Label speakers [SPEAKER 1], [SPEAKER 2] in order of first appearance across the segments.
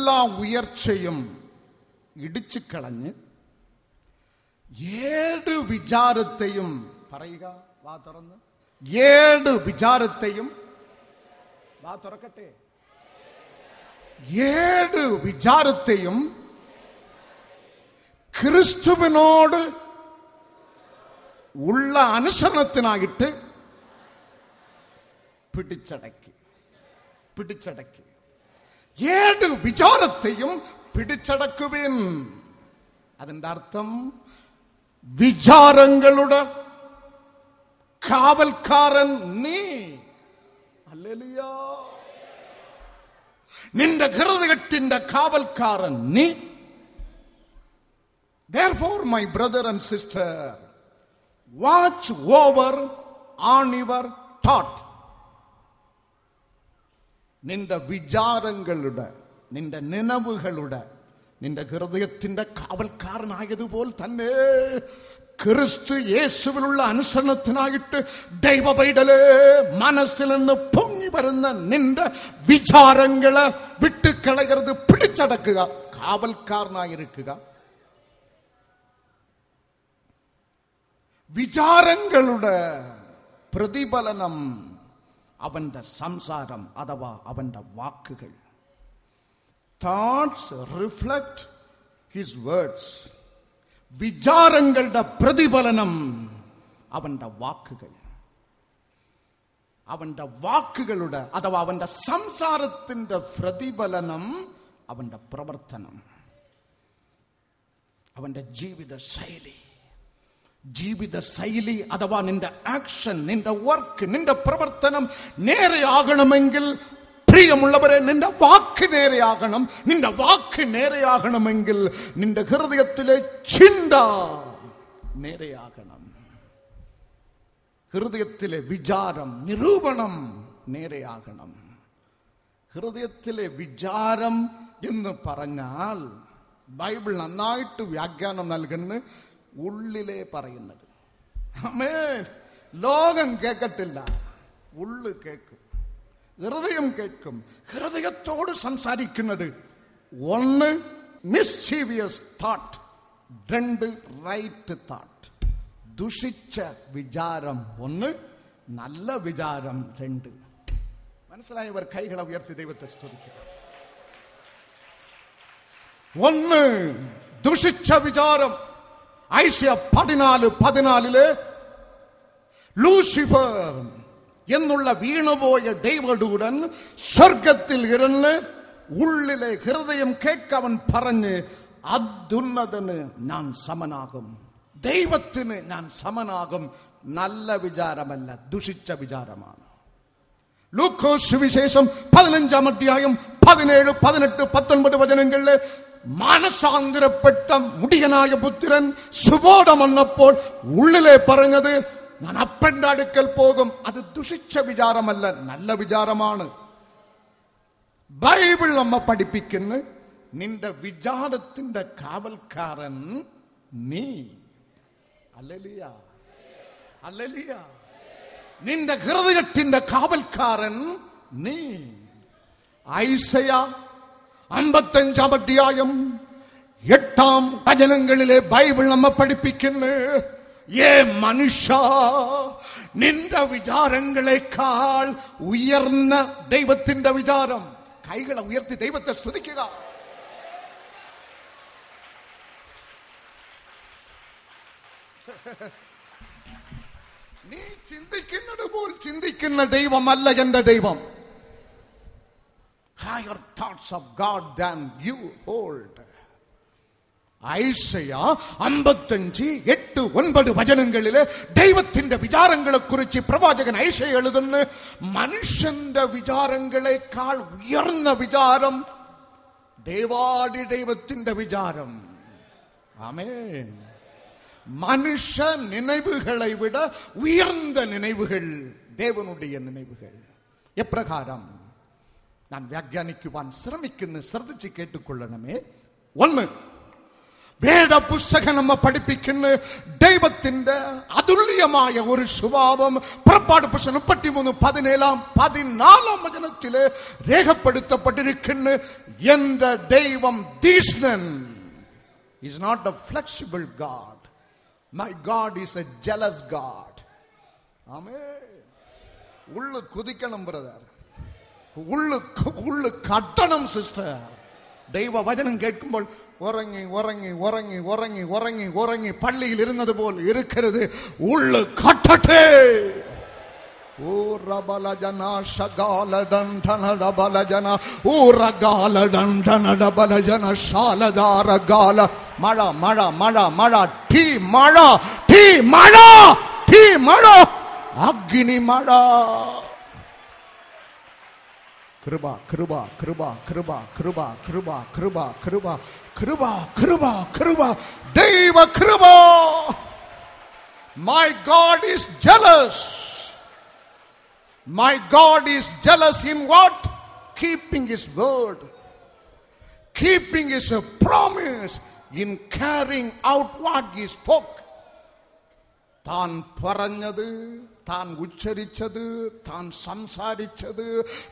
[SPEAKER 1] എല്ലാ ഉയർച്ചയും ഇടിച്ചു കളഞ്ഞ് ഏഴ് വിചാരത്തെയും പറയുക, വാ തുറന്ന്, ഏഴ് വിചാരത്തെയും, വാ തുറക്കട്ടെ, ഏഴ് വിചാരത്തെയും ക്രിസ്തുവിനോട് ഉള്ള അനുസരണത്തിനായിട്ട് പിടിച്ചടക്കി. ഏഴ് വിചാരത്തെയും പിടിച്ചടക്കുവിൻ. അതിന്റെ അർത്ഥം വിചാരങ്ങളുടെ കാവൽക്കാരൻ നീ. ഹല്ലേലൂയ. നിന്റെ ഹൃദയത്തിന്റെ കാവൽക്കാരൻ നീ. Therefore, my brother and sister, watch over on your thought. നിന്റെ വിചാരങ്ങളുടെ, നിന്റെ നിലവുകളുടെ, നിന്റെ ഹൃദയത്തിന്റെ കാവൽക്കാരനായതുപോലെ തന്നെ ക്രിസ്തു യേശുവിലുള്ള അനുസരണത്തിനായിട്ട് ദൈവപൈതലേ മനസ്സിൽ നിന്ന് പൊങ്ങി വരുന്ന നിന്റെ വിചാരങ്ങളെ വിട്ടുകളയരുത്. പിടിച്ചടക്കുക, കാവൽക്കാരനായിരിക്കുക. വിചാരങ്ങളുടെ പ്രതിഫലനം അവന്റെ സംസാരം അഥവാ അവന്റെ വാക്കുകൾ. Thoughts reflect his words. വിചാരങ്ങളുടെ പ്രതിഫലനം അവന്റെ വാക്കുകൾ. അവന്റെ വാക്കുകളുടെ അഥവാ അവന്റെ സംസാരത്തിന്റെ പ്രതിഫലനം അവന്റെ പ്രവർത്തനം, അവന്റെ ജീവിത ശൈലി അഥവാ നിന്റെ ആക്ഷൻ, നിന്റെ വർക്ക്, നിന്റെ പ്രവർത്തനം നേരെയാകണമെങ്കിൽ, പ്രിയമുള്ളവരെ, നിന്റെ വാക്ക് നേരെയാകണം. നിന്റെ വാക്ക് നേരെയാകണമെങ്കിൽ നിന്റെ ഹൃദയത്തിലെ ചിന്ത നേരെയാകണം. ഹൃദയത്തിലെ വിചാരം, നിരൂപണം നേരെയാകണം. ഹൃദയത്തിലെ വിചാരം എന്ന് പറഞ്ഞാൽ ബൈബിൾ നന്നായിട്ട് വ്യാഖ്യാനം നൽകുന്ന ഉള്ളിലെ പറയുന്നത്. ആമേൻ. ലോകം കേൾക്കത്തില്ല, ഉള്ളു കേൾക്കും, ഹൃദയം കേൾക്കും. ഹൃദയത്തോട് സംസാരിക്കുന്നത് ഒന്ന് മിസ്ചീവിയസ് തോട്ട്, രണ്ട് റൈറ്റ് തോട്ട്. ദുഷിച്ച വിചാരം ഒന്ന്, നല്ല വിചാരം രണ്ട്. മനസ്സിലായവർ കൈകളെ ഉയർത്തി ദൈവത്തെ സ്തുതിക്കുക. ഒന്ന് ദുഷിച്ച വിചാരം. ഐശയ 14:14 ലൂസിഫർ എന്നുള്ള വീണുപോയ ദൈവദൂതൻ സ്വർഗത്തിൽ ഇരുന്ന് ഉള്ളിലെ ഹൃദയം കേൾക്കവൻ പറഞ്ഞ്, അത്യുന്നതന് ഞാൻ സമനാകും, ദൈവത്തിന് ഞാൻ സമനാകും. നല്ല വിചാരമല്ല, ദുഷിച്ച വിചാരമാണ്. ലൂക്കോസ് സുവിശേഷം 15-ാം അധ്യായം 17, 18, 19 വചനങ്ങളിലെ മാനസാന്തരപ്പെട്ട മുടിയനായ പുത്രൻ സുബോധം വന്നപ്പോൾ ഉള്ളിലെ പറഞ്ഞത്, ഞാൻ അപ്പന്റെ അടുക്കൽ പോകും. അത് ദുഷിച്ച വിചാരമല്ല, നല്ല വിചാരമാണ്. ബൈബിൾ നമ്മ പഠിപ്പിക്കുന്ന നിന്റെ വിചാരത്തിന്റെ കാവൽക്കാരൻ നീ. Hallelujah, hallelujah. നിന്റെ ഹൃദയത്തിന്റെ കാവൽക്കാരൻ നീ. ഐസയ 55-ാം അധ്യായം 8-ാം വചനങ്ങളിലെ ബൈബിൾ നമ്മ പഠിപ്പിക്കുന്നു, ഏ മനുഷ്യ, നിന്റെ വിചാരങ്ങളെക്കാൾ ഉയർന്ന ദൈവത്തിന്റെ വിചാരം. കൈകളെ ഉയർത്തി ദൈവത്തെ സ്തുതിക്കുക. നീ ചിന്തിക്കുന്നത് പോൽ ചിന്തിക്കുന്ന ദൈവമല്ല എന്റെ ദൈവം. Higher thoughts of God than you hold. ഐശയ 55:8-9 വചനങ്ങളിലെ ദൈവത്തിന്റെ വിചാരങ്ങളെ കുറിച്ച് പ്രവാചകൻ ഐശയ എഴുതുന്നു, മനുഷ്യന്റെ വിചാരങ്ങളെക്കാൾ ഉയർന്ന വിചാരം ദേവാദി ദൈവത്തിന്റെ വിചാരം. ആമേൻ. മനുഷ്യ நினைவுகளை விட உயர்ந்த நினைவுகள் தேவனுடைய நினைவுகள். எப்பிரகாரம் நான் வியாக்கியானிக்குவான் சிரமிക്കുന്നു, ശ്രദ്ധിച്ച് കേട്ടുകൊള്ളണമേ. ഒന്ന്, വേദ പുസ്തകം നമ്മെ പഠിപ്പിക്കുന്ന ദൈവത്തിന്റെ അതുല്യമായ ഒരു സ്വഭാവം പുറപ്പാട് പുസ്തകം 33:14 വചനത്തില് രേഖപ്പെടുത്തപ്പെട്ടിരിക്കുന്ന എന്റെ ദൈവം തീഷ്ണൻ. He's not a flexible God. My God is a jealous God. Amen. ഉള്ളു കുതിക്കണം ബ്രദർ, ഉള്ളു കട്ടണം സിസ്റ്റർ. ദൈവവചനം കേൾക്കുമ്പോൾ ഉറങ്ങി ഉറങ്ങി ഉറങ്ങി ഉറങ്ങി ഉറങ്ങി ഉറങ്ങി പള്ളിയിൽ ഇരുന്നത് പോലെ ഇരിക്കരുത്, ഉള്ളു കട്ടട്ടെ. മഴ മഴ മഴ മഴ ടീ മഴ ടീ മഴ ടീ മഴ അഗ്നി മഴ. കൃപ കൃപ കൃപ കൃപ കൃപ കൃപ കൃപ കൃപ കൃപ കൃപ കൃപ ദൈവ കൃപ. My God is jealous. My God is jealous in what? Keeping his word, keeping his promise, in carrying out what he spoke. താൻ പറഞ്ഞത്, താൻ ഉച്ചരിച്ചത്, താൻ സംസാരിച്ചത്,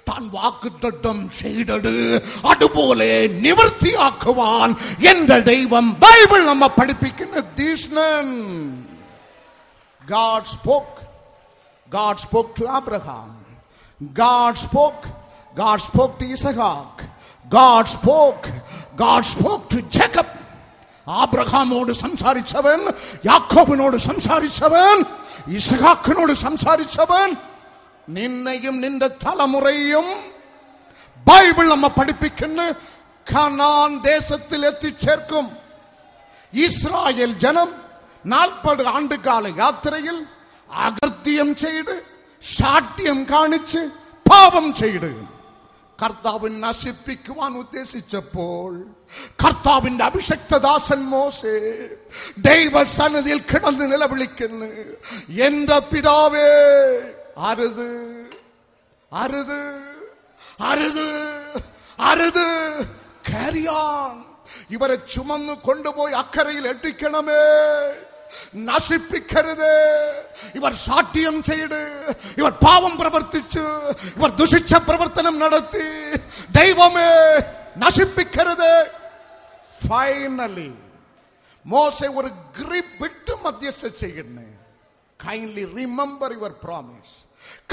[SPEAKER 1] താൻ വാഗ്ദത്തം ചെയ്തത് അതുപോലെ നിവൃത്തിയാക്കുവാൻ എന്റെ ദൈവം ബൈബിൾ നമ്മെ പഠിപ്പിക്കുന്ന തീഷ്ണൻ. God spoke. God spoke to Abraham. God spoke. God spoke to Isaac. God spoke. God spoke to Jacob. ആബ്രഹാമോട് സംസാരിച്ചവൻ, യാക്കോബിനോട് സംസാരിച്ചവൻ, ഇസഹാക്കിനോട് സംസാരിച്ചവൻ, നിന്നെയും നിന്റെ തലമുറയും ബൈബിൾ നമ്മെ പഠിപ്പിക്കുന്ന കനാൻ ദേശത്തിൽ എത്തിച്ചേർക്കും. ഇസ്രായേൽ ജനം 40 ആണ്ടുകാല യാത്രയിൽ അകൃത്യം ചെയ്ത്, ശാഠ്യം കാണിച്ച്, പാപം ചെയ്ത് കർത്താവിനെ നശിപ്പിക്കുവാൻ ഉദ്ദേശിച്ചപ്പോൾ കർത്താവിന്റെ അഭിഷക്തദാസൻ മോശെ ദൈവസന്നിധിയിൽ കിടന്ന് നിലവിളിക്കുന്നു, എന്റെ പിതാവേ അരുത് അരുത് അരുത് അരുത്, കാരിയാൻ ഇവരെ ചുമന്നു കൊണ്ടുപോയി അക്കരയിൽ എത്തിക്കണമേ, നശിപ്പിക്കരുത്. ഇവർ ശാഠ്യം ചെയ്ത്, ഇവർ പാപം പ്രവർത്തിച്ചു, ഇവർ ദുഷിച്ച പ്രവർത്തനം നടത്തി, ദൈവമേ നശിപ്പിക്കരുത്. ഫൈനലി മോശെ ഒരു ഗ്രിപ്പ് വിട്ട് മധ്യസ്ഥ ചെയ്യുന്നു. Kindly remember your promise,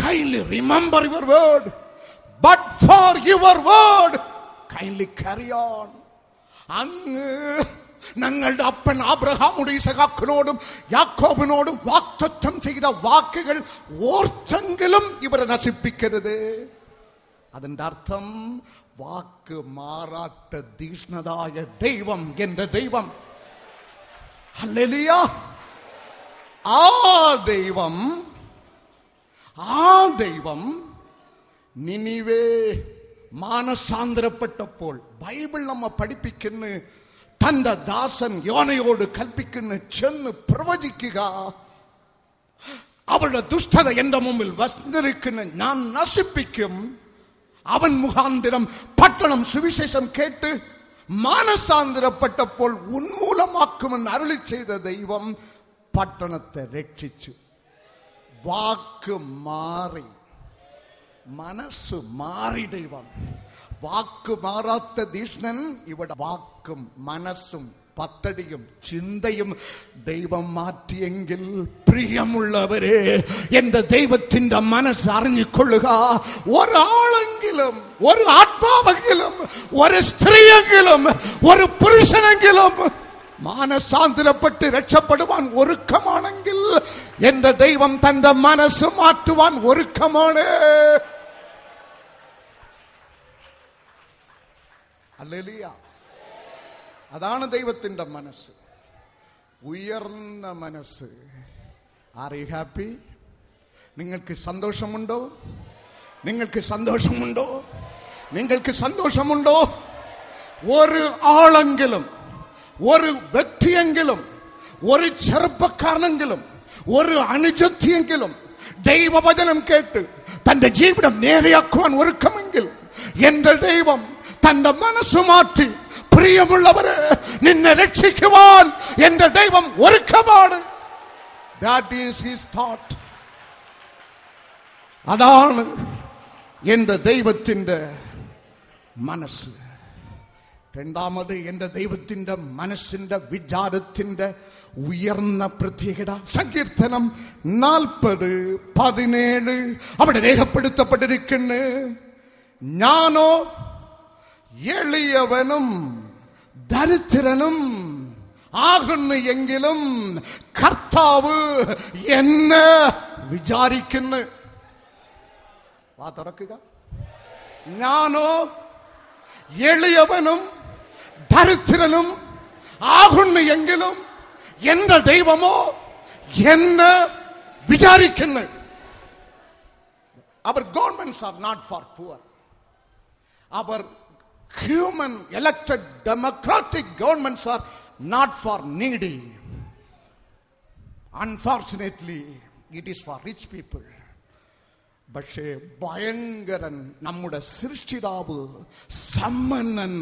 [SPEAKER 1] kindly remember your word, but for your word kindly carry on. അങ്ങ് ഞങ്ങളുടെ അപ്പൻ അബ്രഹാമോടും ഇസഹാക്കിനോടും യാക്കോബിനോടും വാഗ്ദത്തം ചെയ്ത വാക്കുകൾ ഓർത്തെങ്കിലും ഇവരെ നശിപ്പിക്കരുത്. അതിന്റെ അർത്ഥം വാക്ക് മാറാത്ത തീഷ്ണതായ ദൈവം എന്റെ ദൈവം. ഹല്ലേലൂയ. ആ ദൈവം നിനിവേ മാനസാന്തരപ്പെട്ടപ്പോൾ ബൈബിൾ നമ്മെ പഠിപ്പിക്കുന്ന തന്റെ ദാസൻ യോനയോട് കൽപ്പിക്കുന്ന, ചെന്ന് പ്രവചിക്കുക, അവളുടെ ദുഷ്ടത എന്റെ മുമ്പിൽ വന്നിരിക്കുന്ന ഞാൻ നശിപ്പിക്കും. അവൻ മുഖാന്തരം പട്ടണം സുവിശേഷം കേട്ട് മാനസാന്തരപ്പെട്ടപ്പോൾ ഉന്മൂലമാക്കുമെന്ന് അരുളി ചെയ്ത ദൈവം പട്ടണത്തെ രക്ഷിച്ചു. വാക്ക് മാറി, മനസ്സ് മാറി. ദൈവം വാക്ക് മാറാത്ത തീഷ്ണൻ. ഇവിടെ വാക്കും മനസ്സും പദ്ധതിയും ചിന്തയും ദൈവം മാറ്റിയെങ്കിൽ, പ്രിയമുള്ളവരെ, എന്റെ ദൈവത്തിന്റെ മനസ്സ് അറിഞ്ഞുകൊള്ളുക. ഒരാളെങ്കിലും, ഒരു ആത്മാവെങ്കിലും, ഒരു സ്ത്രീയെങ്കിലും, ഒരു പുരുഷനെങ്കിലും മാനസാന്തരപ്പെട്ട് രക്ഷപ്പെടുവാൻ ഒരുക്കമാണെങ്കിൽ എന്റെ ദൈവം തന്റെ മനസ്സ് മാറ്റുവാൻ ഒരുക്കമാണ്. ഹല്ലേലൂയ. അതാണ് ദൈവത്തിന്റെ മനസ്സ്, ഉയർന്ന മനസ്സ്. Are you happy? നിങ്ങൾക്ക് സന്തോഷമുണ്ടോ? നിങ്ങൾക്ക് സന്തോഷമുണ്ടോ? നിങ്ങൾക്ക് സന്തോഷമുണ്ടോ? ഒരു ആളെങ്കിലും, ഒരു വ്യക്തിയെങ്കിലും, ഒരു ചെറുപ്പക്കാരനെങ്കിലും, ഒരു അനുജത്തിയെങ്കിലും ദൈവവചനം കേട്ട് തന്റെ ജീവിതം നേരെയാക്കുവാൻ ഒരുക്കമെങ്കിൽ എന്റെ ദൈവം തന്റെ മനസ്സ് മാറ്റി പ്രിയമുള്ളവരെ, നിന്നെ രക്ഷിക്കുവാൻ എന്റെ ദൈവം ഒരുക്കമാണ്. That is his thought. അതാണ് എന്റെ ദൈവത്തിന്റെ മനസ്സ്. രണ്ടാമത്, എന്റെ ദൈവത്തിന്റെ മനസ്സിന്റെ വിചാരത്തിന്റെ ഉയർന്ന പ്രത്യേകത സങ്കീർത്തനം 40:17 അവിടെ രേഖപ്പെടുത്തപ്പെട്ടിരിക്കുന്നു. ഞാനോ എളിയവനും ദരിദ്രനും ആകുന്നു എങ്കിലും കർത്താവ് എന്നെ വിചാരിക്കുന്നു. വാ തുറക്കുക. ഞാനോ എളിയവനും ദരിദ്രനും ആകുന്നു എങ്കിലും എന്റെ ദൈവമോ എന്നെ വിചാരിക്കുന്നു. Our governments are not for poor. Our human elected democratic governments are not for needy. Unfortunately, it is for rich people. പക്ഷേ ഭയങ്കരൻ നമ്മുടെ സൃഷ്ടിതാവ്, സമ്പന്നൻ,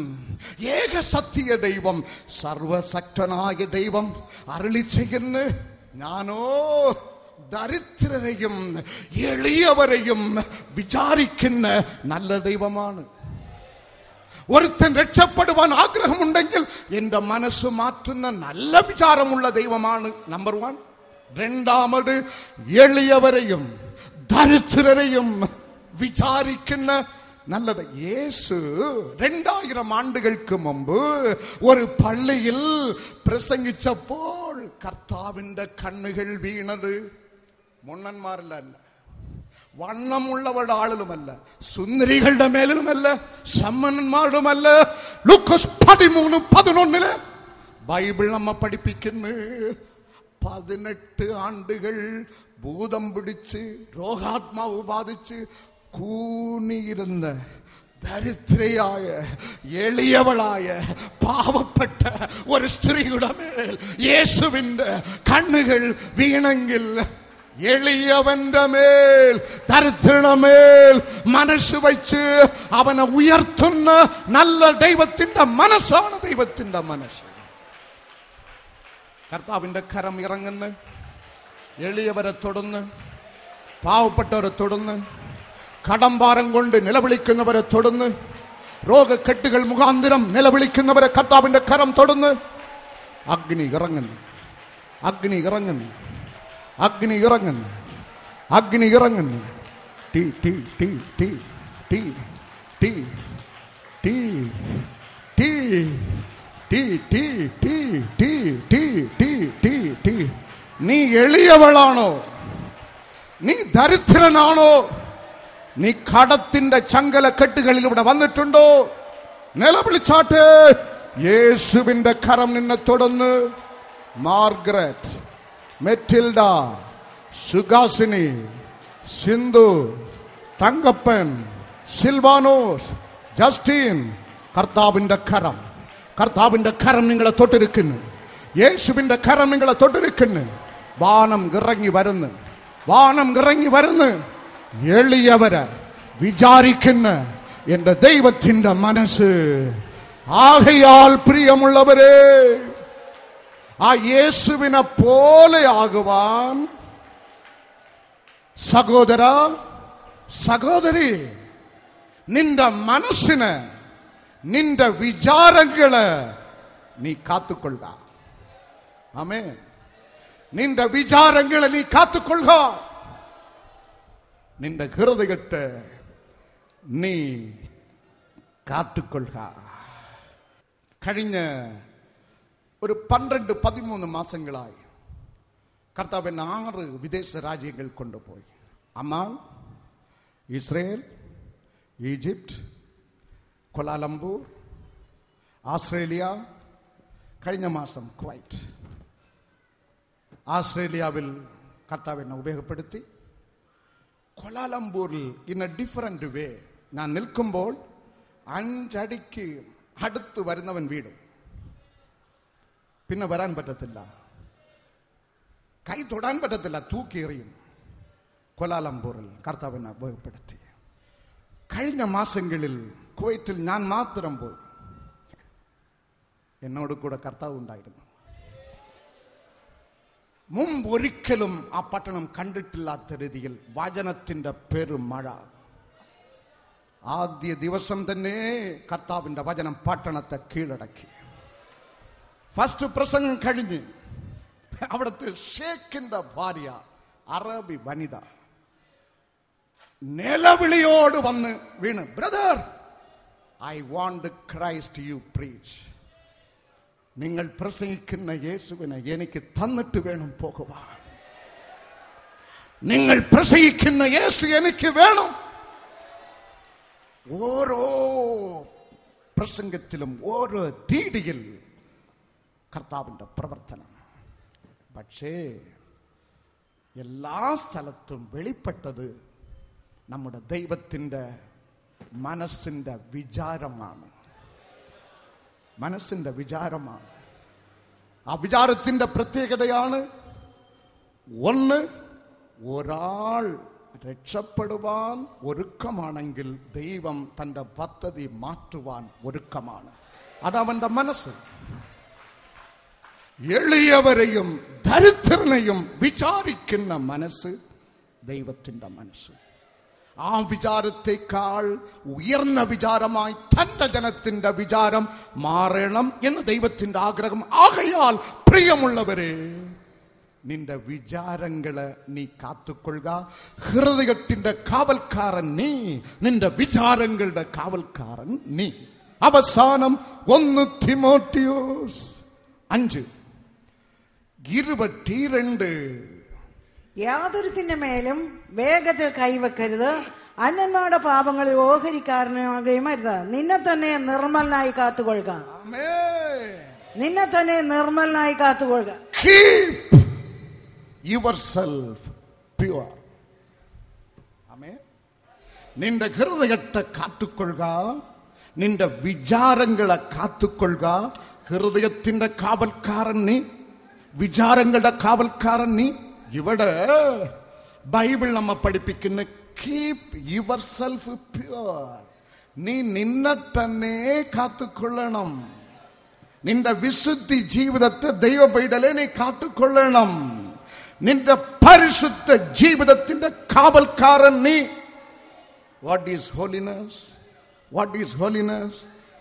[SPEAKER 1] ഏകസത്യ ദൈവം, സർവശക്തനായ ദൈവം അരുളി ചെയ്യുന്നു, ഞാനോ ദരിദ്രരെയും എളിയവരെയും വിചാരിക്കുന്ന നല്ല ദൈവമാണ്. ഒരുത്തൻ രക്ഷപ്പെടുവാൻ ആഗ്രഹമുണ്ടെങ്കിൽ എന്റെ മനസ്സ് മാറ്റുന്ന നല്ല വിചാരമുള്ള ദൈവമാണ്. നമ്പർ 1. രണ്ടാമത്, എളിയവരെയും ദരിദ്രരെയും വിചാരിക്കുന്ന നല്ലത്. യേശു 2000 ആണ്ടുകൾക്ക് മുമ്പ് ഒരു പള്ളിയിൽ പ്രസംഗിച്ചപ്പോൾ കർത്താവിന്റെ കണ്ണുകൾ വീണത് മുണ്ണന്മാരിലല്ല, വണ്ണമുള്ളവരുടെ ആളിലുമല്ല, സുന്ദരികളുടെ മേലിലുമല്ല, സമ്പന്നന്മാരുമല്ല. ലൂക്കോസ് 13:11 ബൈബിൾ നമ്മെ പഠിപ്പിക്കുന്നു, 18 ആണ്ടുകൾ ഭൂതം പിടിച്ച് രോഗാത്മാവ് ബാധിച്ച് കൂനിയിരുന്ന ദരിദ്രയായ എളിയവളായ പാവപ്പെട്ട ഒരു സ്ത്രീയുടെ മേൽ യേശുവിന്റെ കണ്ണുകൾ വീണെങ്കിൽ, എളിയവന്റെ മേൽ ദരിദ്രയുടെ മേൽ മനസ്സ് വെച്ച് അവനെ ഉയർത്തുന്ന നല്ല ദൈവത്തിന്റെ മനസ്സാണ് ദൈവത്തിന്റെ മനസ്സ്. കർത്താവിന്റെ കരം ഇറങ്ങുന്നു, എളിയവരെ തൊടുന്ന്, പാവപ്പെട്ടവരെ തൊടുന്ന്, കടംഭാരം കൊണ്ട് നിലവിളിക്കുന്നവരെ തൊടുന്ന്, രോഗക്കെട്ടുകൾ മുഖാന്തരം നിലവിളിക്കുന്നവരെ കർത്താവിന്റെ കരം തൊടുന്ന്. അഗ്നി ഇറങ്ങുന്നു, അഗ്നി ഇറങ്ങുന്നു, അഗ്നി ഇറങ്ങുന്നു, അഗ്നി ഇറങ്ങുന്നു. ടീ ടീ ടീ ടീ ടീ ടീ ടീ ടീ ടീ ടീ ടീ ടീ ടീ ടീ ടീ ടീ. നീ എളിയവളാണോ? നീ ദരിദ്രനാണോ? നീ കടത്തിന്റെ ചങ്കല കെട്ടുകളിലൂടെ വന്നിട്ടുണ്ടോ? നിലവിളിച്ചാട്ടെ, യേശുവിന്റെ കരം നിന്നെ തൊടുന്നു. മാർഗരറ്റ്, മെറ്റിൽഡ, സുഗാസിനി, സിന്ധു, തങ്കപ്പൻ, സിൽവാനോസ്, ജസ്റ്റിൻ, കർത്താവിന്റെ കരം, കർത്താവിന്റെ കരം നിങ്ങളെ തൊട്ടിരിക്കുന്നു. യേശുവിന്റെ കരം നിങ്ങളെ തൊട്ടിരിക്കുന്നു. വാനം ഇറങ്ങി വരുന്നു, വാനം ഇറങ്ങി വരുന്നു. എളിയവരെ വിചാരിക്കുന്ന എന്റെ ദൈവത്തിന്റെ മനസ്സ്. ആകയാൽ പ്രിയമുള്ളവരെ, ആ യേശുവിനെ പോലെ ആകുവാൻ സഹോദര സഹോദരി, നിന്റെ മനസ്സിന്, നിന്റെ വിചാരങ്ങള് നീ കാത്തുകൊള്ളുക. ആമേൻ. നിന്റെ വിചാരങ്ങളെ നീ കാത്തുകൊള്ളുക. നിന്റെ ഹൃദയത്തെ നീ കാത്തുകൊള്ളുക. കഴിഞ്ഞ ഒരു 12-13 മാസങ്ങളായി കർത്താവ് 6 വിദേശ രാജ്യങ്ങൾ കൊണ്ടുപോയി. Amman, Israel, Egypt, Kuala Lumpur, Australia, കഴിഞ്ഞ മാസം കുവൈറ്റ്. ആസ്ട്രേലിയാവിൽ കർത്താവ് എന്നെ ഉപയോഗപ്പെടുത്തി. കൊലാലംപൂരിൽ ഇൻ എ ഡിഫറന്റ് വേ ഞാൻ നിൽക്കുമ്പോൾ 5 അടിക്ക് അടുത്ത് വരുന്നവൻ വീടും. പിന്നെ വരാൻ പറ്റത്തില്ല, കൈ തൊടാൻ പറ്റത്തില്ല, തൂക്കിയെറിയും. കൊലാലംപൂരിൽ കർത്താവിനെ ഉപയോഗപ്പെടുത്തി. കഴിഞ്ഞ മാസങ്ങളിൽ കുവൈറ്റിൽ ഞാൻ മാത്രം പോയി. എന്നോട് കൂടെ കർത്താവ് ഉണ്ടായിരുന്നു. മുമ്പൊരിക്കലും ആ പട്ടണം കണ്ടിട്ടില്ലാത്ത രീതിയിൽ വചനത്തിന്റെ പെരുമഴ. ആദ്യ ദിവസം തന്നെ കർത്താവിന്റെ വചനം പട്ടണത്തെ കീഴടക്കി. ഫസ്റ്റ് പ്രസംഗം കഴിഞ്ഞ് അവിടുത്തെ ഷേഖിന്റെ ഭാര്യ, അറബി വനിത, നിലവിളിയോട് വന്ന് വീണ്, brother, I want Christ you preach. നിങ്ങൾ പ്രസംഗിക്കുന്ന യേശുവിനെ എനിക്ക് തന്നിട്ട് വേണം പോകുവാൻ. നിങ്ങൾ പ്രസംഗിക്കുന്ന യേശു എനിക്ക് വേണം. ഓരോ പ്രസംഗത്തിലും ഓരോ രീതിയിൽ കർത്താവിന്റെ പ്രവർത്തനം. പക്ഷേ എല്ലാ സ്ഥലത്തും വെളിപ്പെട്ടത് നമ്മുടെ ദൈവത്തിന്റെ മനസ്സിന്റെ വിചാരമാണ്. മനസ്സിന്റെ വിചാരമാണ്. ആ വിചാരത്തിന്റെ പ്രത്യേകതയാണ്, ഒന്ന്, ഒരാൾ രക്ഷപ്പെടുവാൻ ഒരുക്കമാണെങ്കിൽ ദൈവം തന്റെ പദ്ധതി മാറ്റുവാൻ ഒരുക്കമാണ്. അതവന്റെ മനസ്സ്. എളിയവരെയും ദരിദ്രനെയും വിചാരിക്കുന്ന മനസ്സ് ദൈവത്തിന്റെ മനസ്സ്. ആ വിചാരത്തെക്കാൾ ഉയർന്ന വിചാരമായി തന്റെ ജനത്തിന്റെ വിചാരം മാറണം എന്ന് ദൈവത്തിന്റെ ആഗ്രഹം. ആകയാൽ പ്രിയമുള്ളവരെ, നിന്റെ വിചാരങ്ങളെ നീ കാത്തുകൊള്ളുക. ഹൃദയത്തിന്റെ കാവൽക്കാരൻ നീ, നിന്റെ വിചാരങ്ങളുടെ കാവൽക്കാരൻ നീ. അവസാനം 1 തിമോത്തിയോസ് 5:22,
[SPEAKER 2] യാതൊരുത്തിന്റെ മേലും വേഗത്തിൽ കൈവെക്കരുത്, അന്യന്മാരുടെ പാപങ്ങളിൽ ഓഹരിക്കാരനാകുകയും അരുത്. നിന്നെ തന്നെ നിർമ്മലനായി കാത്തുകൊള്ളുക. നിന്നെ തന്നെ നിർമ്മലനായി കാത്തുകൊള്ളുക.
[SPEAKER 1] Keep yourself pure. ആമേൻ. നിന്റെ ഹൃദയത്തെ കാത്തുകൊള്ളുക, നിന്റെ വിചാരങ്ങളെ കാത്തുകൊള്ളുക. ഹൃദയത്തിന്റെ കാവൽക്കാരൻ നീ, വിചാരങ്ങളുടെ കാവൽക്കാരൻ നീ. ഇവിടെ ബൈബിൾ നമ്മെ പഠിപ്പിക്കുന്ന കീപ് യുവർ സെൽഫ് പ്യൂർ. നീ നിന്നെ തന്നെ കാത്തുകൊള്ളണം. നിന്റെ വിശുദ്ധി ജീവിതത്തെ ദൈവ പൈതലേ നീ കാത്തുകൊള്ളണം. നിന്റെ പരിശുദ്ധ ജീവിതത്തിന്റെ കാവൽക്കാരൻ നീ. What is holiness? What is holiness?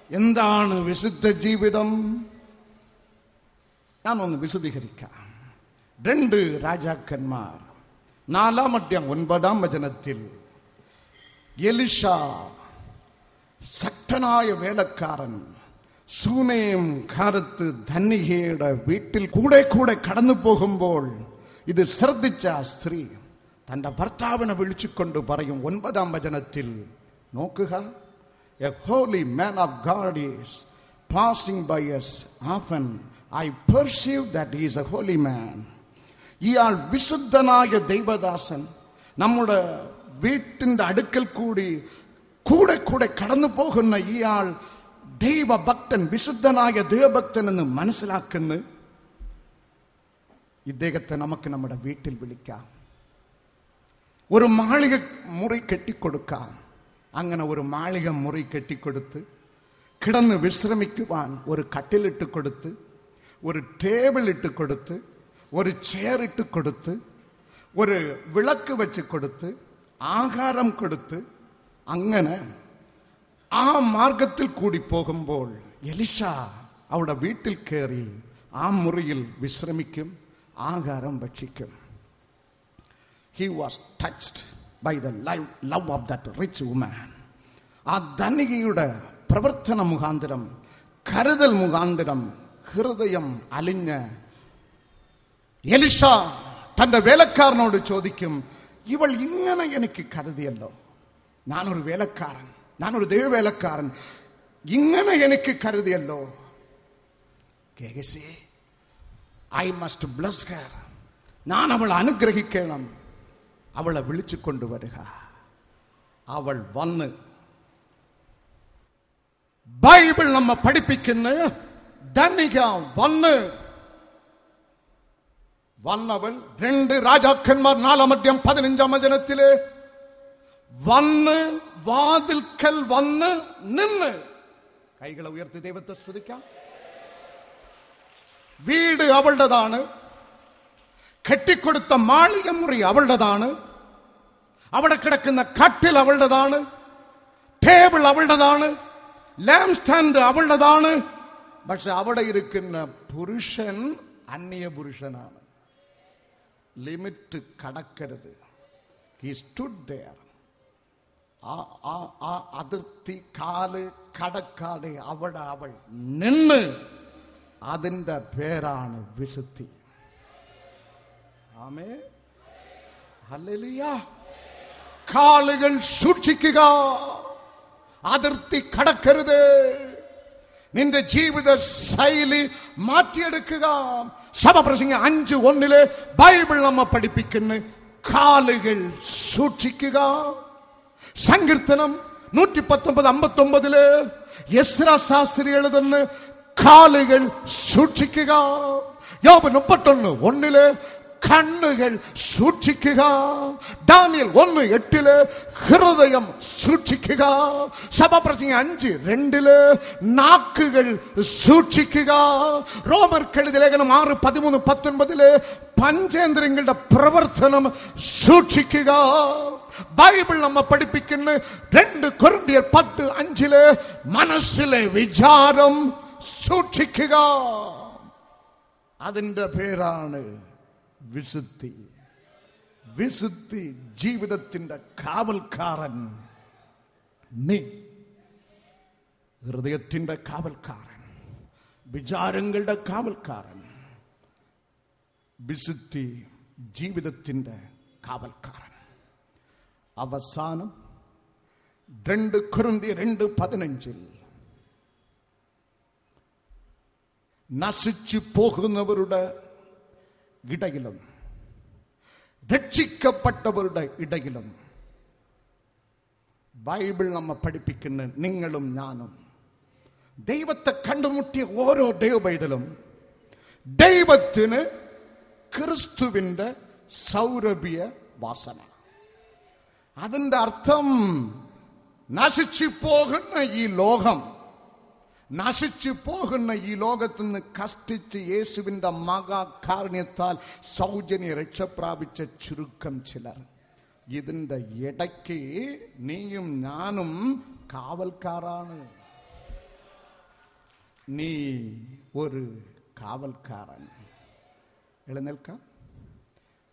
[SPEAKER 1] എന്താണ് വിശുദ്ധ ജീവിതം? ഞാനൊന്ന് വിശദീകരിക്കാം. 2 രാജാക്കന്മാർ 4:9 എലിഷ, ശക്തനായ വേലക്കാരൻ, സൂനേം കാലത്ത് ധന്യയുടെ വീട്ടിൽ കൂടെ കൂടെ കടന്നു പോകുമ്പോൾ ഇത് ശ്രദ്ധിച്ച സ്ത്രീ തന്റെ ഭർത്താവിനെ വിളിച്ചുകൊണ്ട് പറയും 9 നോക്കുക, a holy man of God is passing by us often. I perceive that he is a holy man. ഇയാൾ വിശുദ്ധനായ ദൈവദാസൻ നമ്മുടെ വീട്ടിന്റെ അടുക്കൽ കൂടി കൂടെ കൂടെ കടന്നു പോകുന്ന ഇയാൾ ദൈവഭക്തൻ, വിശുദ്ധനായ ദൈവഭക്തൻ എന്ന് മനസ്സിലാക്കുന്നു. ഇദ്ദേഹത്തെ നമുക്ക് നമ്മുടെ വീട്ടിൽ വിളിക്കാം, ഒരു മാളിക മുറി കെട്ടിക്കൊടുക്കാം. അങ്ങനെ ഒരു മാളിക മുറി കെട്ടിക്കൊടുത്ത് കിടന്ന് വിശ്രമിക്കുവാൻ ഒരു കട്ടിലിട്ട് കൊടുത്ത്, ഒരു ടേബിൾ ഇട്ട് കൊടുത്ത്, ഒരു ചെയർ ഇട്ട് കൊടുത്ത്, ഒരു വിളക്ക് വെച്ച് കൊടുത്ത്, ആഹാരം കൊടുത്ത്, അങ്ങനെ ആ മാർഗത്തിൽ കൂടി പോകുമ്പോൾ എലിഷ അവിടെ വീട്ടിൽ കയറി ആ മുറിയിൽ വിശ്രമിക്കും, ആഹാരം ഭക്ഷിക്കും. He was touched by the love of that rich woman. ആ ധനികയുടെ പ്രവർത്തന മുഖാന്തരം, കരുതൽ മുഖാന്തരം ഹൃദയം അലിഞ്ഞ് എലിഷ തന്റെ വേലക്കാരനോട് ചോദിക്കും, ഇവൾ ഇങ്ങനെ എനിക്ക് കരുതിയല്ലോ, ഞാനൊരു വേലക്കാരൻ, ഞാനൊരു ദൈവവേലക്കാരൻ, ഇങ്ങനെ എനിക്ക് കരുതിയല്ലോ. I must bless her. ഞാൻ അവളെ അനുഗ്രഹിക്കണം. അവളെ വിളിച്ചു കൊണ്ടുവരിക. അവൾ വന്ന്, ബൈബിൾ നമ്മെ പഠിപ്പിക്കുന്ന ധനിക വന്നവൾ 2 രാജാക്കന്മാർ 4:15 വന്ന് വാതിൽക്കൽ വന്ന് നിന്ന്, കൈകളെ ഉയർത്തി ദൈവത്തെ സ്തുതിക്കാം. വീട് അവളുടേതാണ്, കെട്ടിക്കൊടുത്ത മാളിക മുറി അവളുടേതാണ്, അവിടെ കിടക്കുന്ന കട്ടിൽ അവളുടേതാണ്, ടേബിൾ അവളുടേതാണ്, ലാമ്പ് സ്റ്റാൻഡ് അവളുടേതാണ്. പക്ഷെ അവിടെ ഇരിക്കുന്ന പുരുഷൻ അന്യ പുരുഷനാണ്. ലിമിറ്റ് കടക്കരുത്. He stood there. ആ അതിർത്തി കാല് കടക്കാതെ അവിടെ അവൾ നിന്ന്. അതിന്റെ പേരാണ് വിശുദ്ധി. ആമേൻ, ഹല്ലേലൂയ. കാലുകൾ സൂക്ഷിക്കുക, അതിർത്തി കടക്കരുത്. നിന്റെ ജീവിത ശൈലി മാറ്റിയെടുക്കുക. സഭപ്രസംഗം 5:1 ബൈബിൾ നമ്മ പഠിപ്പിക്കുന്ന കാലുകൾ സൂക്ഷിക്കുക. സങ്കീർത്തനം 119:59 യെസ്രാ ശാസ്ത്രി എഴുതുന്ന കാലുകൾ സൂക്ഷിക്കുക. യോബ് 31:1 കണ്ണുകൾ സൂക്ഷിക്കുക. ദാനിയേൽ 1:8 ഹൃദയം സൂക്ഷിക്കുക. സഭപ്രസംഗം 5:2 നാക്കുകൾ സൂക്ഷിക്കുക. റോമർക്കെഴുതിയ ലേഖനം 6:13-19 പഞ്ചേന്ദ്രിയങ്ങളുടെ പ്രവർത്തനം സൂക്ഷിക്കുക. ബൈബിൾ നമ്മ പഠിപ്പിക്കുന്ന 2 കൊരിന്ത്യർ 10:5 മനസ്സിലെ വിചാരം സൂക്ഷിക്കുക. അതിന്റെ പേരാണ് വിശുദ്ധി. വിശുദ്ധി ജീവിതത്തിന്റെ കാവൽക്കാരൻ. നീ ഹൃദയത്തിന്റെ കാവൽക്കാരൻ, വിചാരങ്ങളുടെ കാവൽക്കാരൻ. വിശുദ്ധി ജീവിതത്തിന്റെ കാവൽക്കാരൻ. അവസാനം 2 കൊരിന്ത്യർ 2:15 നശിച്ചു പോകുന്നവരുടെ ഇടയിലും രക്ഷിക്കപ്പെട്ടവരുടെ ഇടയിലും ബൈബിൾ നമ്മെ പഠിപ്പിക്കുന്ന നിങ്ങളും ഞാനും ദൈവത്തെ കണ്ടുമുട്ടിയ ഓരോ ദൈവബൈഡലും ദൈവത്തിന് ക്രിസ്തുവിന്റെ സൗരഭ്യ വാസന. അതിന്റെ അർത്ഥം നശിച്ചു പോകുന്ന ഈ ലോകം, നശിച്ചു പോകുന്ന ഈ ലോകത്ത് നിന്ന് കഷ്ടിച്ച് യേശുവിന്റെ മഹാകാരുണ്യത്താൽ സൗജന്യ രക്ഷ പ്രാപിച്ച ചുരുക്കം ചിലർ. ഇതിന്റെ ഇടയ്ക്ക് നീയും ഞാനും കാവൽക്കാരാണ്. നീ ഒരു കാവൽക്കാരൻ. എഴുന്നേൽക്കാം.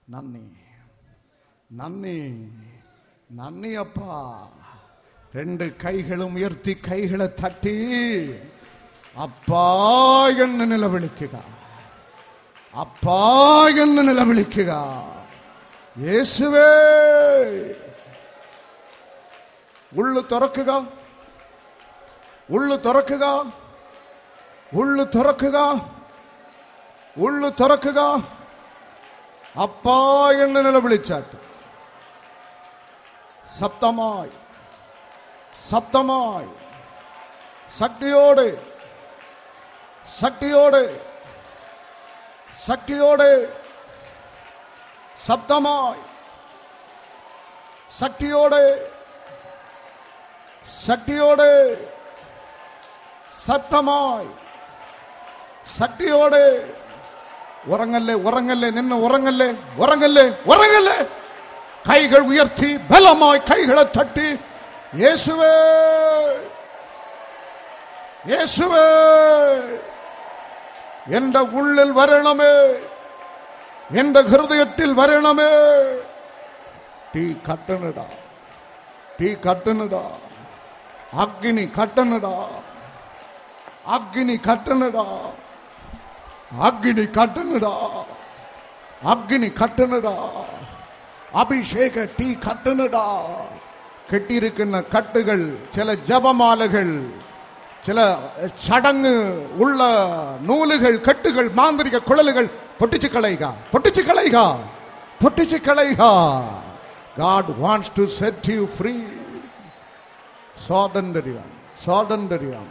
[SPEAKER 1] നന്ദി, നന്ദി, നന്ദി അപ്പാ. 2 കൈകളും ഉയർത്തി കൈകളെ തട്ടി അപ്പാ എന്ന് നിലവിളിക്കുക. അപ്പാ എന്ന് നിലവിളിക്കുക. യേശുവേ, ഉള്ളു തുറക്കുക, ഉള്ളു തുറക്കുക, ഉള്ളു തുറക്കുക, ഉള്ളു തുറക്കുക. അപ്പാ എന്ന് നിലവിളിച്ചാട്ട് ശബ്ദമായി, ശബ്ദമായി, ശക്തിയോടെ, ശക്തിയോടെ, ശക്തിയോടെ, ശബ്ദമായി, ശക്തിയോടെ, ശക്തിയോടെ, ശബ്ദമായി, ശക്തിയോടെ. ഉറങ്ങല്ലേ, ഉറങ്ങല്ലേ, നിന്ന് ഉറങ്ങല്ലേ, ഉറങ്ങല്ലേ, ഉറങ്ങല്ലേ. കൈകൾ ഉയർത്തി ബലമായി കൈകളെ തട്ടി യേശുവേ, യേശുവേ, എന്റെ ഉള്ളിൽ വരണമേ, എന്റെ ഹൃദയത്തിൽ വരണമേ. തീ കട്ടണിടാ, തീ കട്ടണിടാ, അഗ്നി കട്ടണിടാ, അഗ്നി കട്ടണിടാ, അഗ്നി കട്ടണിടാ, അഗ്നി കട്ടണിടാ. അഭിഷേക തീ കട്ടണിടാ. കെട്ടിയിരിക്കുന്ന കട്ടുകൾ, ചില ജപമാലകൾ, ചില ചടങ്ങ് ഉള്ള നൂലുകൾ, കെട്ടുകൾ, മാന്ത്രിക കുഴലുകൾ പൊട്ടിച്ചു കളയുക, പൊട്ടിച്ചു കളയുക, പൊട്ടിച്ചു കളയുക. God wants to set you free. സ്വാതന്ത്ര്യം, സ്വാതന്ത്ര്യം.